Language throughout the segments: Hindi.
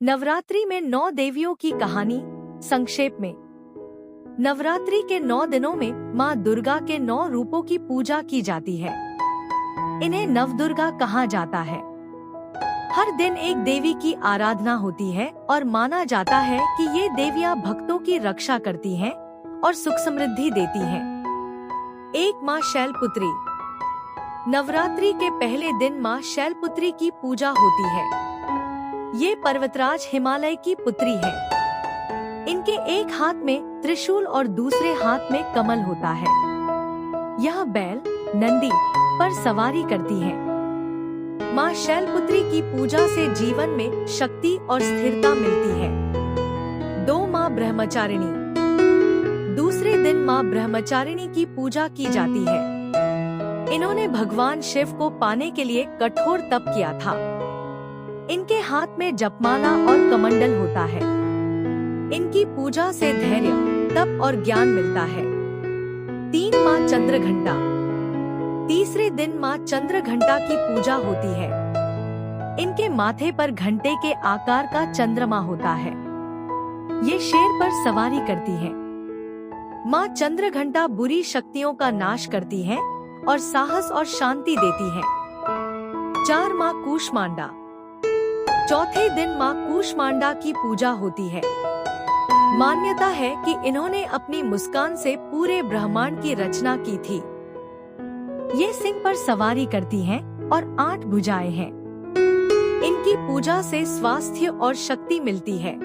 नवरात्रि में 9 देवियों की कहानी संक्षेप में। नवरात्रि के 9 दिनों में माँ दुर्गा के 9 रूपों की पूजा की जाती है। इन्हें नवदुर्गा कहा जाता है। हर दिन एक देवी की आराधना होती है और माना जाता है कि ये देवियाँ भक्तों की रक्षा करती हैं और सुख समृद्धि देती हैं। एक माँ शैलपुत्री। नवरात्रि के पहले दिन माँ शैलपुत्री की पूजा होती है। ये पर्वतराज हिमालय की पुत्री है। इनके एक हाथ में त्रिशूल और दूसरे हाथ में कमल होता है। यह बैल नंदी पर सवारी करती है। माँ शैलपुत्री की पूजा से जीवन में शक्ति और स्थिरता मिलती है। 2 माँ ब्रह्मचारिणी। दूसरे दिन माँ ब्रह्मचारिणी की पूजा की जाती है। इन्होंने भगवान शिव को पाने के लिए कठोर तप किया था। इनके हाथ में जपमाला और कमंडल होता है। इनकी पूजा से धैर्य, तप और ज्ञान मिलता है। 3 माँ चंद्रघंटा। तीसरे दिन माँ चंद्रघंटा की पूजा होती है। इनके माथे पर घंटे के आकार का चंद्रमा होता है। ये शेर पर सवारी करती है। माँ चंद्रघंटा बुरी शक्तियों का नाश करती है और साहस और शांति देती है। 4 माँ कूष्मांडा। चौथे दिन माँ कूष्मांडा की पूजा होती है। मान्यता है कि इन्होंने अपनी मुस्कान से पूरे ब्रह्मांड की रचना की थी। ये सिंह पर सवारी करती हैं और 8 भुजाएं हैं। इनकी पूजा से स्वास्थ्य और शक्ति मिलती है।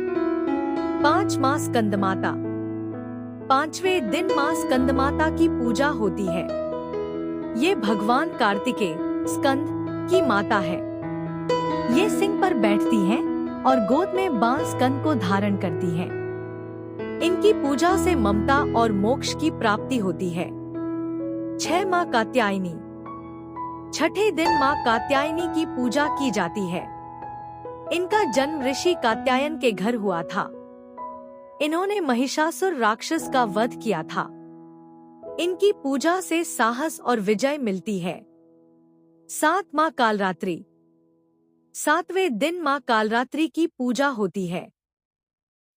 5 माँ स्कंदमाता। 5वें दिन माँ स्कंदमाता की पूजा होती है। ये भगवान कार्तिकेय स्कंद की माता है। ये सिंह पर बैठती हैं और गोद में बांस कंद को धारण करती हैं। इनकी पूजा से ममता और मोक्ष की प्राप्ति होती है। 6 माँ कात्यायनी। छठे दिन माँ कात्यायनी की पूजा की जाती है। इनका जन्म ऋषि कात्यायन के घर हुआ था। इन्होंने महिषासुर राक्षस का वध किया था। इनकी पूजा से साहस और विजय मिलती है। 7 माँ कालरात्रि। 7वें दिन माँ कालरात्रि की पूजा होती है।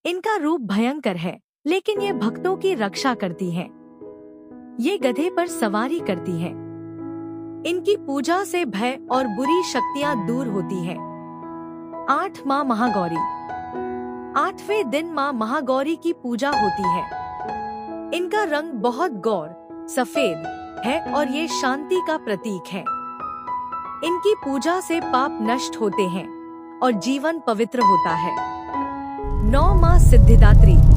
इनका रूप भयंकर है, लेकिन ये भक्तों की रक्षा करती हैं। ये गधे पर सवारी करती हैं। इनकी पूजा से भय और बुरी शक्तियाँ दूर होती हैं। 8 माँ महागौरी। 8वें दिन माँ महागौरी की पूजा होती है। इनका रंग बहुत गौर सफेद है और ये शांति का प्रतीक है। इनकी पूजा से पाप नष्ट होते हैं और जीवन पवित्र होता है। 9 माँ सिद्धिदात्री।